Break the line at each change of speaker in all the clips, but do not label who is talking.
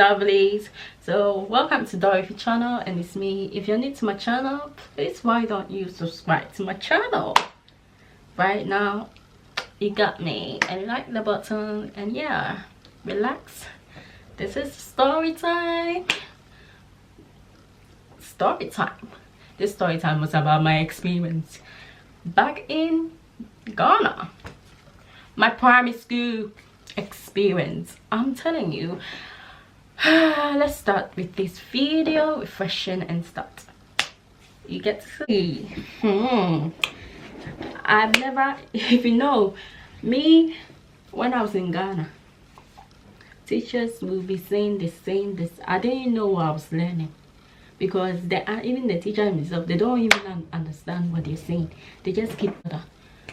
lovelies. So welcome to Dorothy channel, and it's me. If you're new to my channel, please why don't you subscribe to my channel right now? You got me, and like the button, and yeah, relax. This is story time. This story time was about my experience back in Ghana, my primary school experience. I'm telling you. Let's start with this video, refreshing and start. You get to see. I've never, if you know me, when I was in Ghana, teachers will be saying this. I didn't know what I was learning, because they are, even the teacher himself, they don't even understand what they're saying. They just keep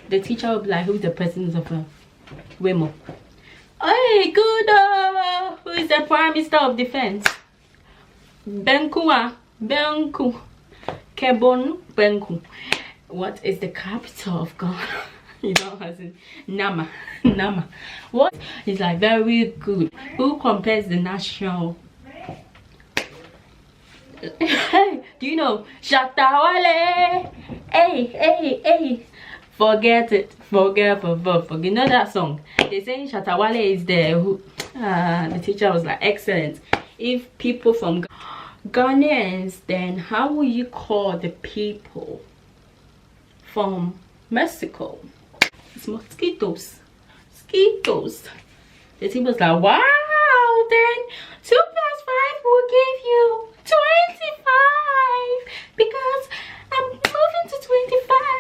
the teacher will be like, who's the president of a Wemo? Hey, good. Who is the Prime Minister of Defense? Benku. Kebon Benku. What is the capital of Ghana? You know, as in Nama. What is like very good? Who compares the national? Hey, do you know Shatawale? Hey. Forget it. Forget. You know that song? They saying Shatawale is there. The teacher was like, excellent. If people from Ghanaians, then how will you call the people from Mexico? It's mosquitoes. The teacher was like, wow, then 2 plus 5 will give you 25, because I'm moving to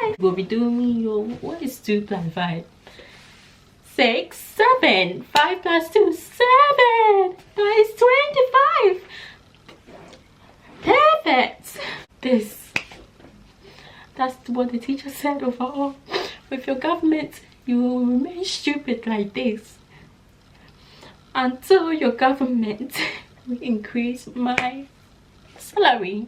25. We'll be doing your, what is 2 plus 5? 6, 7. 5 plus 2, 7. That is 25. Perfect. That's what the teacher said overall. With your government, you will remain stupid like this until your government will increase my salary.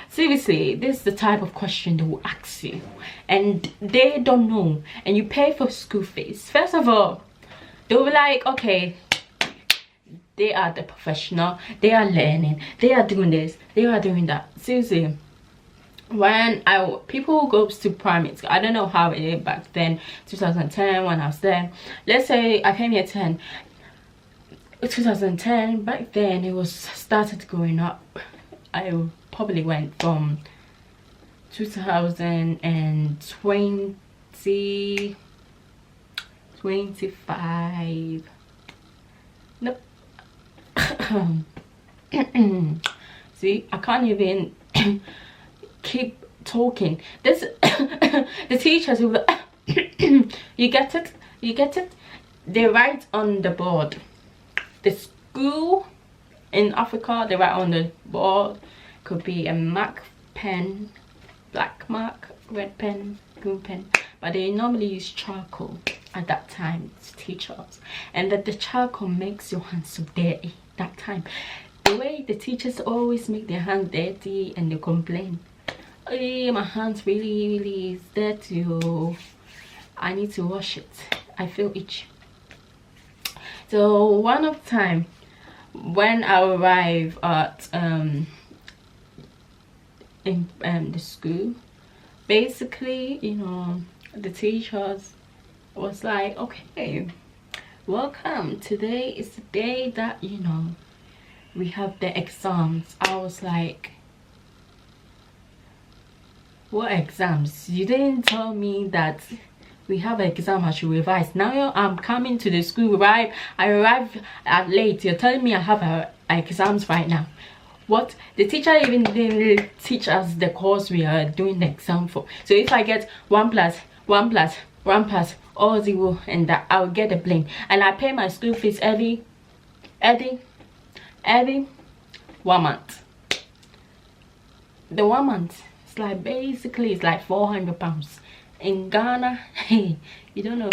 Seriously, this is the type of question they will ask you, and they don't know, and you pay for school fees. First of all, they'll be like, okay, they are the professional, they are learning, they are doing this, they are doing that. Seriously, when people goes to primary school, I don't know how it is back then, 2010 when I was there. Let's say I came here 2010. Back then it was started going up. I probably went from 2020 25. Nope. See, I can't even keep talking. This the teachers who you get it, they write on the board. The school in Africa, they write on the board. Could be a mark pen, black mark, red pen, green pen, but they normally use charcoal at that time to teach us, and that the charcoal makes your hands so dirty that time. The way the teachers always make their hands dirty, and they complain, hey, my hands really is dirty, oh, I need to wash it, I feel itchy. So one of the time when I arrived at in the school, basically, you know, the teachers was like, okay, welcome, today is the day that, you know, we have the exams. I was like, what exams? You didn't tell me that we have an exam, I should revise. Now I'm coming to the school, right? I arrived at late, you're telling me I have exams right now. What? The teacher even didn't teach us the course we are doing the exam for. So if I get 1 plus, all 0, and that, I'll get a blame. And I pay my school fees every 1 month. The 1 month, it's like, basically it's like £400. In Ghana, hey, you don't know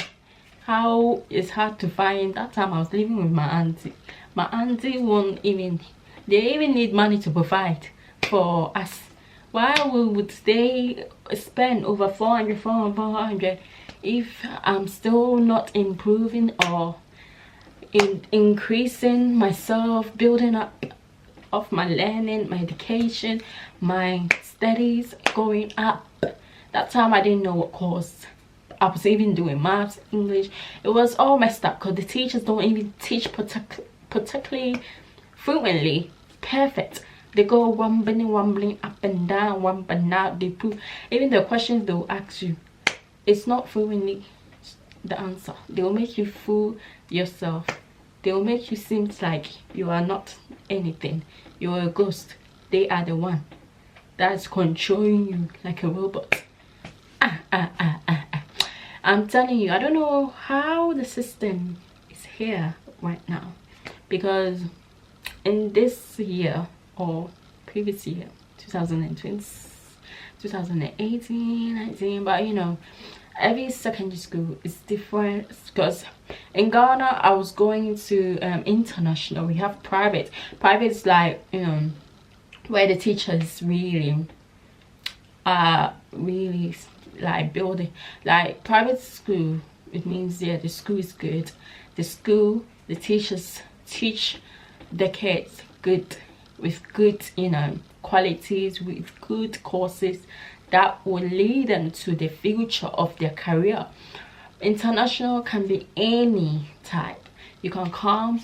how it's hard to find. That time I was living with my auntie. My auntie won't even, they even need money to provide for us. Why would they spend over 400 if I'm still not improving, or increasing myself, building up of my learning, my education, my studies going up. That time I didn't know what course I was even doing, maths, English. It was all messed up because the teachers don't even teach particularly fluently perfect. They go wobbling up and down, they put even the questions they'll ask you, it's not fluently the answer. They'll make you fool yourself. They'll make you seem like you are not anything. You're a ghost. They are the one that's controlling you like a robot. I'm telling you, I don't know how the system is here right now, because in this year or previous year, 2020, 2018, 19, but you know, every secondary school is different. Because in Ghana I was going to international. We have private is like, you know, where the teachers really like building, like private school. It means, yeah, the school is good. The teachers teach the kids good, with good, you know, qualities, with good courses that will lead them to the future of their career. International can be any type. You can come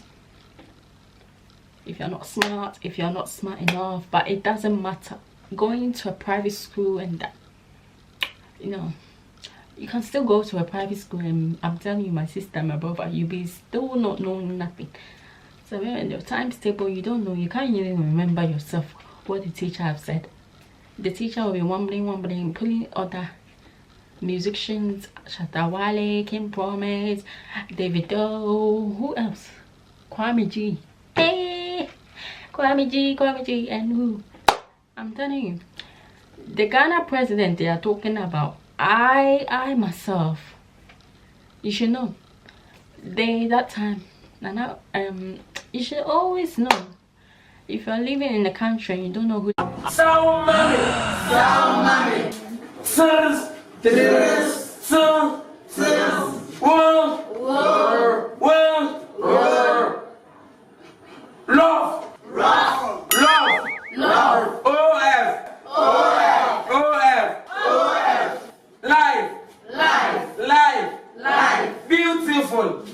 if you're not smart, if you're not smart enough, but it doesn't matter. Going to a private school and that, you know, you can still go to a private school, and I'm telling you, my sister, my brother, you'll be still not knowing nothing. So when your times table, you don't know, you can't even remember yourself what the teacher have said. The teacher will be wobbling, pulling other musicians, Shatawale, Kim Promise, Davido, who else? Kwame G. Hey, Kwame G, and who? I'm telling you, the Ghana president they are talking about, I myself, you should know, that time, and now, you should always know, if you're living in the country and you don't know who.
So mommy, sons, love, life, beautiful.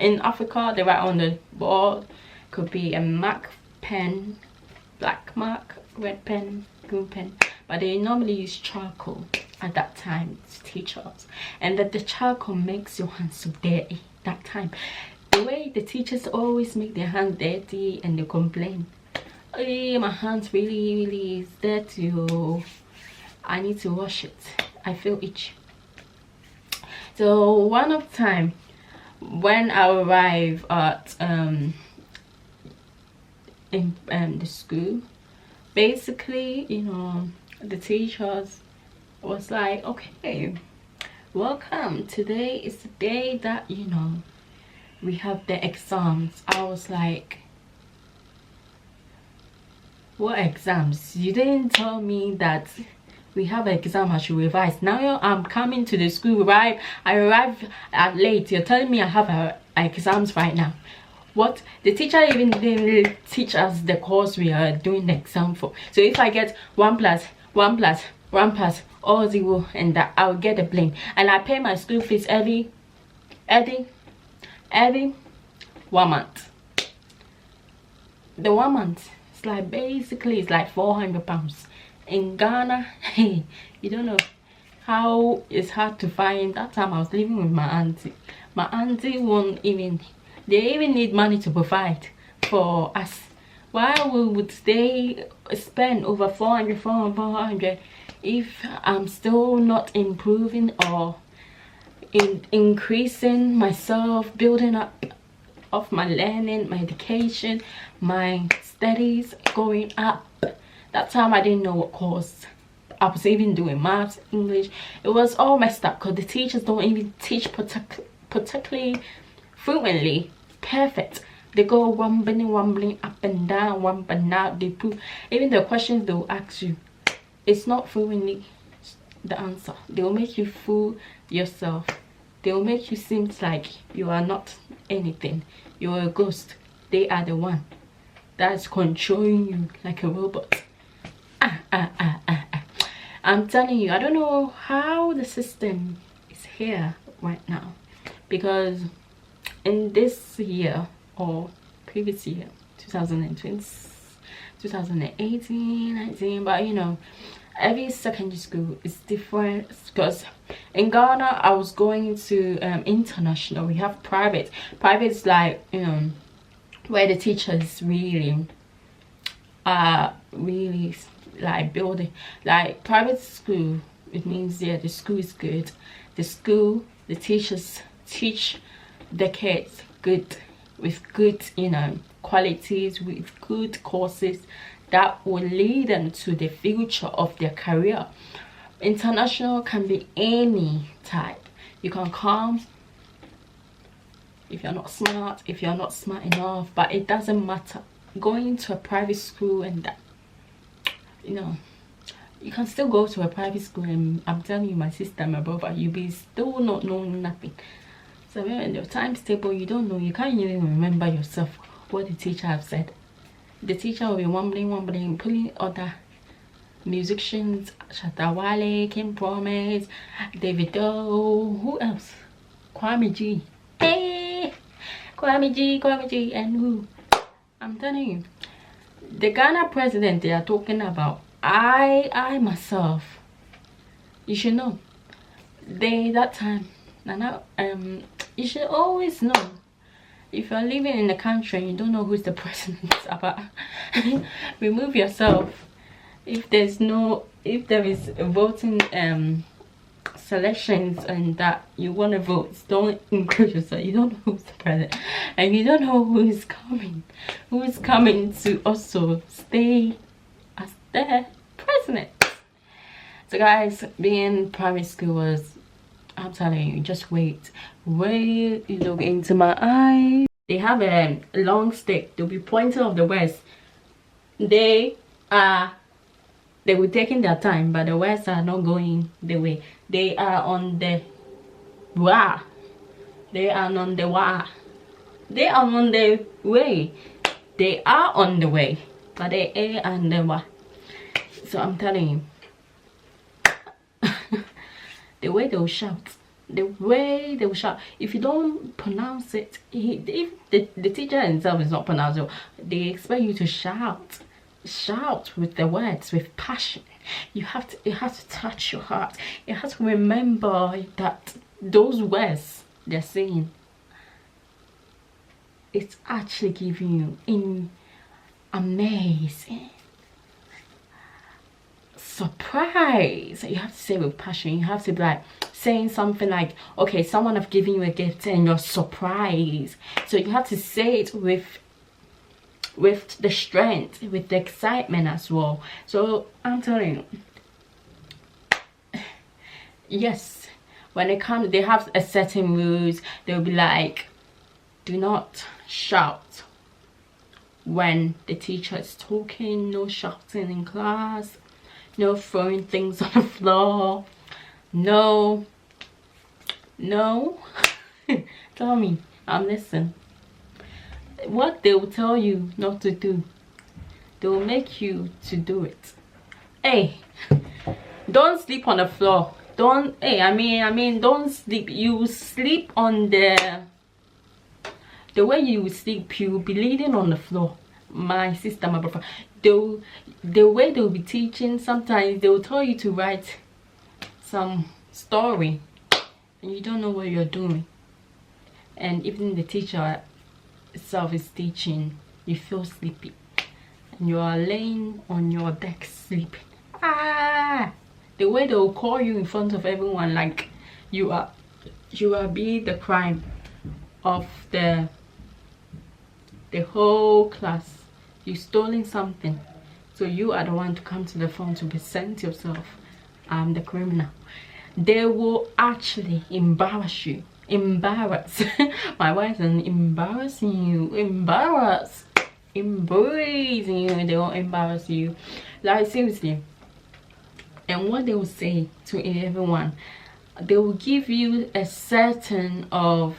In Africa, they write on the board, could be a mark pen, black mark, red pen, green pen, but they normally use charcoal at that time to teach us. And that the charcoal makes your hands so dirty that time. The way the teachers always make their hands dirty and they complain, hey, my hands really is dirty, oh, I need to wash it, I feel itchy. So one of the time when I arrived at in the school, basically, you know, the teachers was like, okay, welcome, today is the day that, you know, we have the exams. I was like, what exams? You didn't tell me that we have an exam, I should revise. Now I'm coming to the school, right? I arrived at late, you're telling me I have exams right now. What? The teacher even didn't teach us the course we are doing the exam for. So if I get 1 plus, all 0, and that, I'll get the blame. And I pay my school fees every 1 month. The 1 month, it's like, basically it's like £400. In Ghana, hey, you don't know how it's hard to find. That time I was living with my auntie. My auntie won't even, they even need money to provide for us. Why would they spend over 400 if I'm still not improving or increasing myself, building up of my learning, my education, my studies going up? That time I didn't know what course I was even doing, maths, English. It was all messed up because the teachers don't even teach particularly fluently perfect. They go wobbling up and down, they put even the questions they'll ask you, it's not fluently the answer. They will make you fool yourself. They will make you seem like you are not anything. You're a ghost. They are the one that's controlling you like a robot. I'm telling you, I don't know how the system is here right now, because in this year or previous year, 2020, 2018, 19, but you know, every secondary school is different. Because in Ghana, I was going to international. We have private. Private is like, you know, where the teachers really like building, like private school. It means, yeah, the school is good. The teachers teach the kids good, with good, you know, qualities, with good courses that will lead them to the future of their career. International can be any type. You can come if you're not smart, if you're not smart enough, but it doesn't matter. Going to a private school and that, you know, you can still go to a private school, and I'm telling you, my sister, my brother, you'll be still not knowing nothing. So when your times table, you don't know, you can't even remember yourself what the teacher have said. The teacher will be mumbling, pulling other musicians, Shatawale, Kim Promise, Davido, who else? Kwame G. Hey, Kwame G, and who? I'm telling you, the Ghana president they are talking about, I myself, you should know, that time, Nana, you should always know. If you're living in the country and you don't know who's the president, about remove yourself. If there is voting selections and that you want to vote, don't include yourself. You don't know who's the president, and you don't know who is coming to also stay as the president. So guys, being primary school was, I'm telling you, just wait, look into my eyes. They have a long stick. They'll be pointing of the words. They were taking their time, but the words are not going the way. They are on the wa. They are on the wa. They are on the way. They are on the way, but they are on the wa. So I'm telling you, the way they will shout, if you don't pronounce it, if the teacher himself is not pronouncing it, they expect you to shout with the words, with passion. It has to touch your heart. You have to remember that those words they're saying, it's actually giving you in amazing surprise. You have to say with passion. You have to be like saying something like, okay, someone have given you a gift and you're surprised. So you have to say it with the strength, with the excitement as well. So I'm telling you, yes, when it comes, they have a certain rules. They'll be like, do not shout when the teacher is talking, no shouting in class, no throwing things on the floor, no tell me, I'm listening. What they will tell you not to do, they will make you to do it. Hey, don't sleep on the floor. Don't, hey, I mean don't sleep. You sleep on the way you sleep, you will be leaning on the floor. My sister, my brother, the way they'll be teaching, sometimes they will tell you to write some story and you don't know what you're doing, and even the teacher itself is teaching, you feel sleepy and you are laying on your deck sleeping. The way they will call you in front of everyone, like you are be the crime of the whole class. You stolen something, so you are the one to come to the front to present yourself. I'm the criminal. They will actually embarrass you. Embarrass. My wife is embarrassing you. Embarrassing you. They will embarrass you. Like seriously, And what they will say to everyone, they will give you a certain of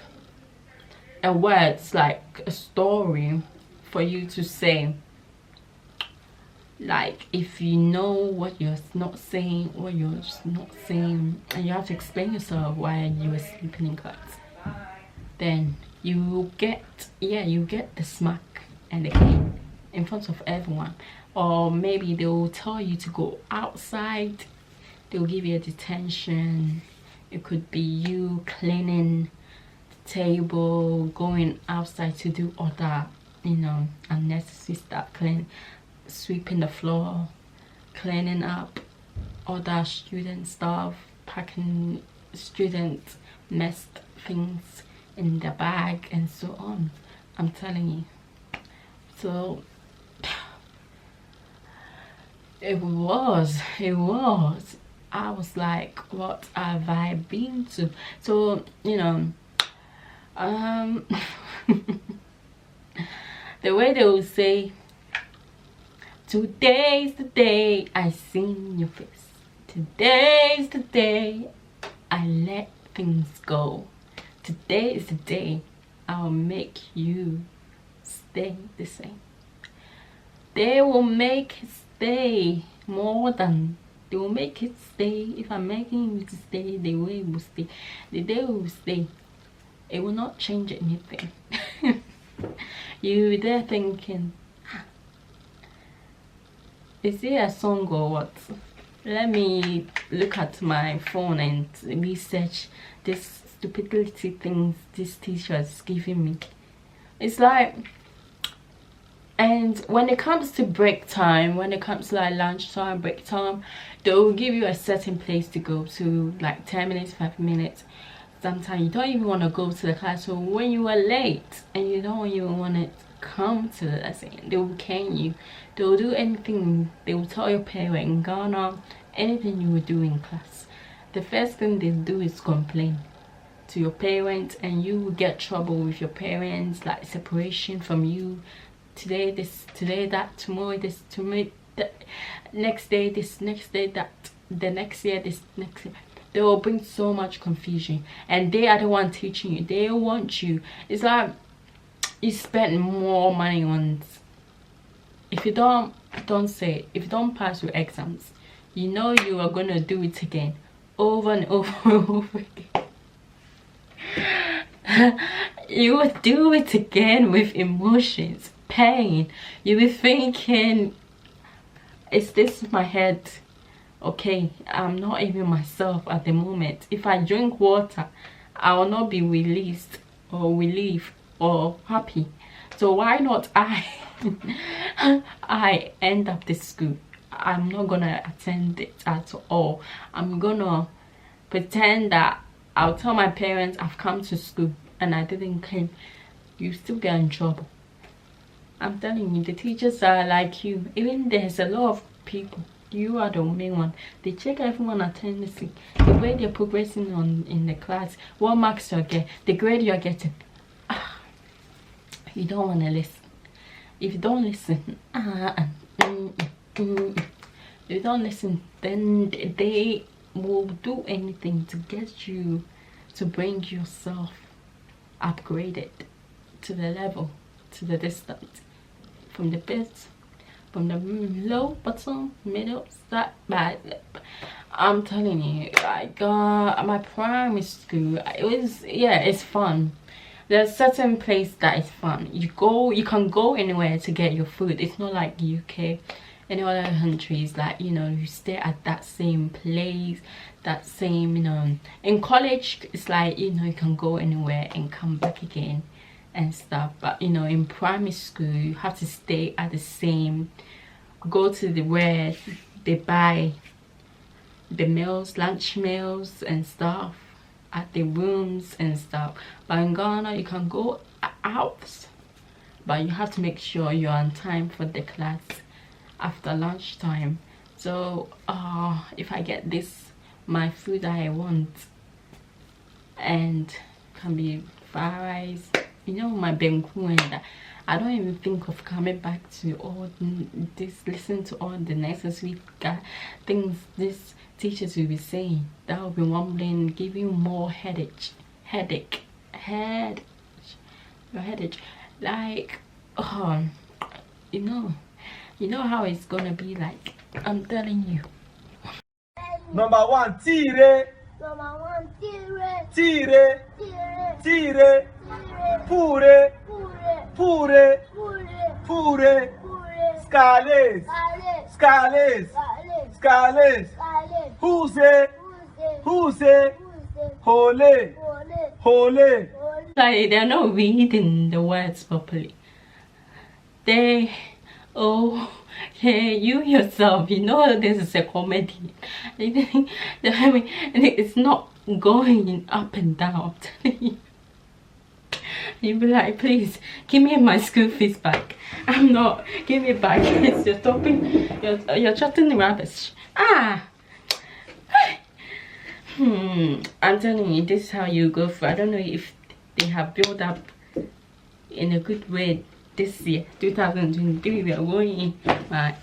a words, like a story for you to say. Like if you know what you're not saying, what you're not saying, and you have to explain yourself while you were sleeping in class, then you get, yeah, you get the smack and the cane in front of everyone. Or maybe they will tell you to go outside, they will give you a detention. It could be you cleaning the table, going outside to do other, you know, unnecessary stuff, clean, sweeping the floor, cleaning up other student stuff, packing student messed things in the bag and so on. I'm telling you. So it was I was like, what have I been to? So, you know, the way they will say, today's the day I seen your face, today's the day I let things go, today is the day I'll make you stay the same. They will make it stay more than, they will make it stay. If I'm making you to stay, the way it will stay, the day will stay. It will not change anything. You there thinking, is it a song or what? Let me look at my phone and research this stupidity things this teacher is giving me. It's like, and when it comes to break time, when it comes to like lunchtime, break time, they will give you a certain place to go to, like 10 minutes, 5 minutes. Sometimes you don't even want to go to the class. So when you are late and you don't even want to come to the lesson, they will cane you. They will do anything. They will tell your parent in Ghana, anything you will do in class, the first thing they do is complain to your parents, and you will get trouble with your parents, like separation from you. Today this, today that, tomorrow this, tomorrow that, next day this, next day that, the next year this, next year. They will bring so much confusion, and they are the one teaching you. They want you. It's like you spend more money on, if you don't say, if you don't pass your exams, you know you are gonna do it again, over and over and over again. You will do it again with emotions, pain. You will be thinking, is this my head? Okay, I'm not even myself at the moment. If I drink water, I will not be released or relieved or happy. So why not I end up this school? I'm not gonna attend it at all. I'm gonna pretend that I'll tell my parents I've come to school and I didn't come. You still get in trouble. I'm telling you, the teachers are like you. Even there's a lot of people, you are the main one. They check everyone attendance, the way they're progressing on in the class, what marks you get, the grade you're getting. You don't want to listen. If you don't listen, if you don't listen, then they will do anything to get you to bring yourself upgraded to the level, to the distance, from the best, from the low, bottom, middle, start, bad. I'm telling you, like my primary school, it was, yeah, it's fun. There's a certain place that is fun. You can go anywhere to get your food. It's not like UK and other countries, like, you know, you stay at that same place, that same, you know. In college, it's like, you know, you can go anywhere and come back again and stuff. But, you know, in primary school, you have to stay at the same, go to the where they buy the meals, lunch meals and stuff, at the rooms and stuff. But in Ghana, you can go out, but you have to make sure you're on time for the class after lunchtime. So if I get this, my food that I want, and can be fried rice, you know, my benku and that, I don't even think of coming back to all this, listen to all the necessary things these teachers will be saying. That will be mumbling, giving more headache. Like, oh, you know how it's gonna be like. I'm telling you.
Number one, tire.
Number one, tire.
Tire.
Tire.
Tire. Pure.
Pure.
Pure.
Pure.
Pure.
Pure.
Scales.
Scales.
Scales.
Scales.
Scales.
Scales.
Huse. Huse. Hole. Hole.
Like, they're not reading the words properly. Oh, yeah, you yourself, you know this is a comedy. I mean, it's not going up and down. You'll be like, please, give me my school fees back. I'm not, give me back. It's you're stopping, you're chatting the rubbish. I'm telling you, this is how you go for. I don't know if they have built up in a good way this year, 2023. We are going in like,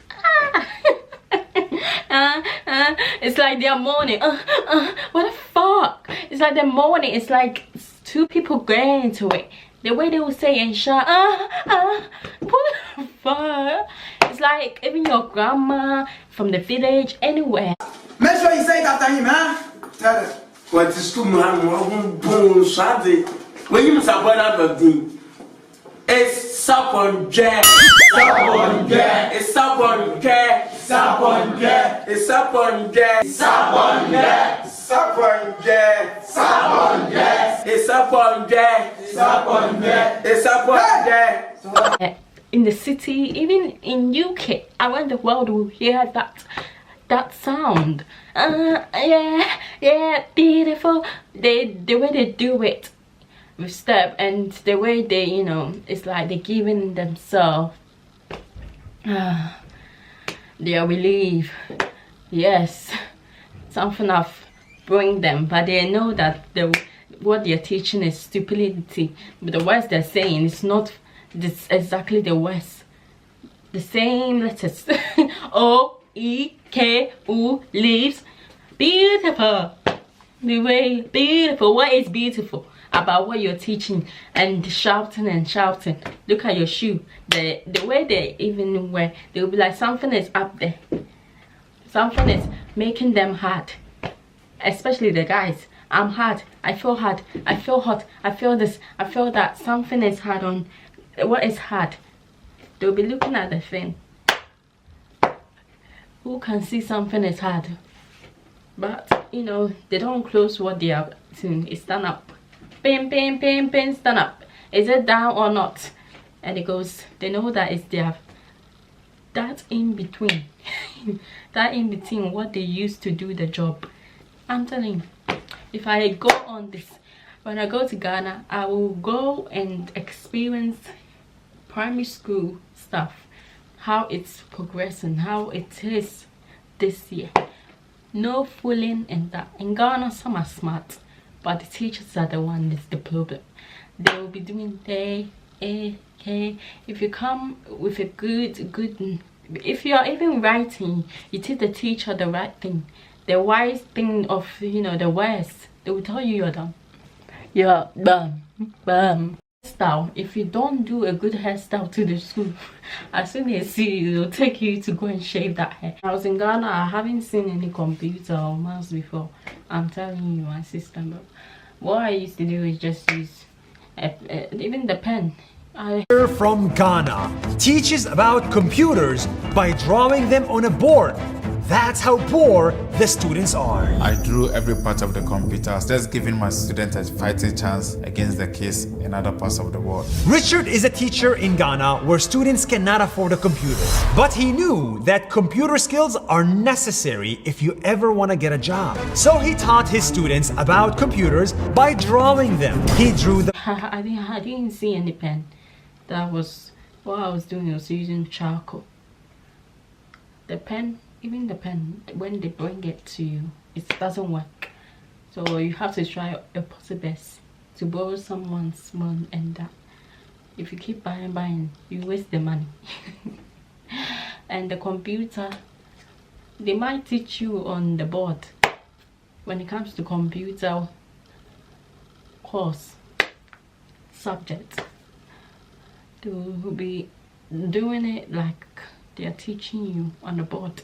it's like they're mourning. What the fuck? It's like they're mourning. It's like two people going into it. The way they will say and shout, what the fuck? It's like even your grandma from the village, anywhere.
Make sure you say it after him, huh? Tell them. What is too much? Boom, shadi. When you say what I'm doing, it's sapon jet, sapon jet, it's sapon jet, sapon jet, it's sapon jet, sapon jet, sapon jet, sapon jet, it's sapon jet, sapon jet, it's sapon jet.
In the city, even in UK, around the world, will hear that sound. Yeah, beautiful. The way they do it with step, and the way they, you know, it's like they're giving themselves their relief. Yes, something of bring them, but they know that what they're teaching is stupidity. But the words they're saying is not this exactly the words. The same letters. O, E, K, U, leaves. Beautiful. The way beautiful. What is beautiful about what you're teaching? And shouting and shouting. Look at your shoe. The way they even wear, they'll be like, something is up there. Something is making them hard. Especially the guys. I'm hard. I feel hard. I feel hot. I feel this. I feel that. Something is hard on. What is hard? They'll be looking at the thing. Who can see something is hard? But you know, they don't close what they are doing. It's stand up. Pin, pin, pin, pin, stand up. Is it down or not? And it goes, they know that it's there. That in between. That in between what they use to do the job. I'm telling you, if I go on this, when I go to Ghana, I will go and experience primary school stuff, how it's progressing, how it is this year. No fooling in that. In Ghana, some are smart, but the teachers are the one that's the problem. They will be doing they, K. If you come with a good, if you are even writing, you teach the teacher the right thing, the wise thing of, you know, the words, they will tell you you're dumb. You're bum. Hairstyle. If you don't do a good hairstyle to the school, as soon as they see you, they'll take you to go and shave that hair. I was in Ghana. I haven't seen any computer or mouse before. I'm telling you, my sister. But what I used to do is just use even the pen.
From Ghana teaches about computers by drawing them on a board. That's how poor the students are.
I drew every part of the computers, just giving my students a fighting chance against the kids in other parts of the world.
Richard is a teacher in Ghana where students cannot afford a computer. But he knew that computer skills are necessary if you ever want to get a job. So he taught his students about computers by drawing them. He drew the...
I didn't see any pen. That was what I was doing. I was using charcoal. The pen, even the pen, when they bring it to you, it doesn't work. So you have to try your possible best to borrow someone's one and that. If you keep buying, you waste the money. And the computer, they might teach you on the board when it comes to computer course subject. They will be doing it like they are teaching you on the board.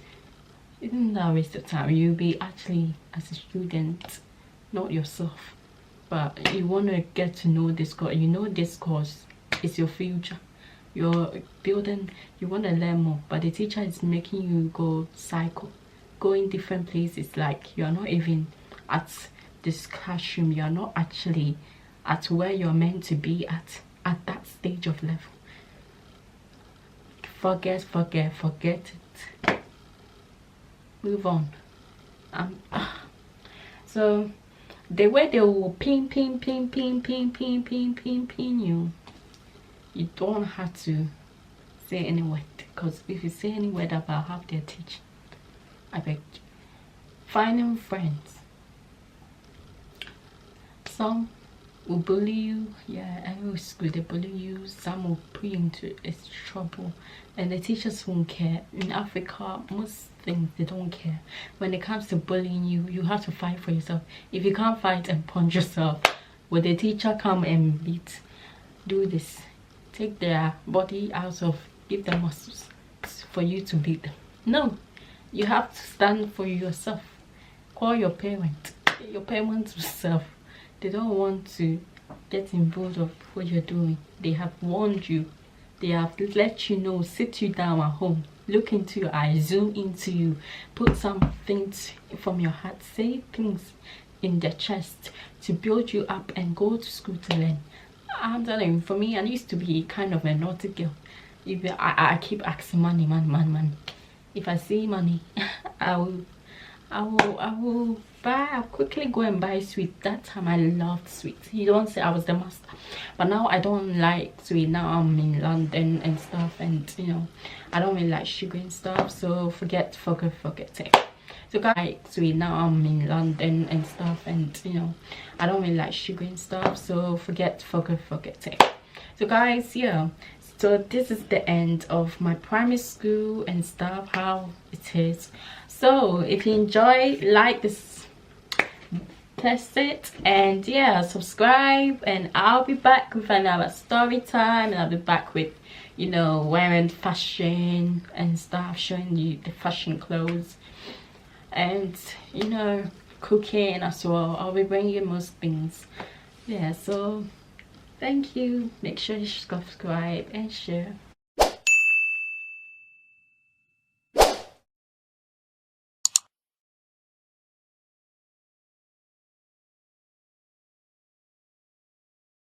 Isn't that a waste of time? You'll be actually, as a student, not yourself, but you want to get to know this course. You know this course is your future. You're building, you want to learn more, but the teacher is making you go cycle, go in different places. Like you're not even at this classroom, you're not actually at where you're meant to be at that stage of level. Forget it. Move on. So the way they will pin you, you don't have to say any word, because if you say any word about how they're teaching, I beg you. Finding friends. Some will bully you. Yeah, every school they bully you. Some will put you into trouble, and the teachers won't care. In Africa, most things they don't care. When it comes to bullying you, you have to fight for yourself. If you can't fight and punch yourself, will the teacher come and beat? Do this. Take their body out of, give them muscles for you to beat them. No, you have to stand for yourself. Call your parent. Your parents yourself. They don't want to get involved of what you're doing. They have warned you. They have let you know, sit you down at home, look into your eyes, zoom into you, put some things from your heart, say things in their chest to build you up and go to school to learn. I'm telling you, for me, I used to be kind of a naughty girl. If I keep asking money. If I see money, I will buy. I'll quickly go and buy sweet. That time I loved sweets. You don't say I was the master, but now I don't like sweet. Now I'm in London and stuff, and you know, I don't really like sugar and stuff. So forget it. So guys, sweet. Now I'm in London and stuff, and you know, I don't really like sugar and stuff. So forget it. So guys, yeah. So this is the end of my primary school and stuff, how it is. So if you enjoy, like this, test it, and yeah, subscribe, and I'll be back with another story time, and I'll be back with, you know, wearing fashion and stuff, showing you the fashion clothes, and you know, cooking as well. I'll be bringing you most things. Yeah, so thank you. Make sure you subscribe and share.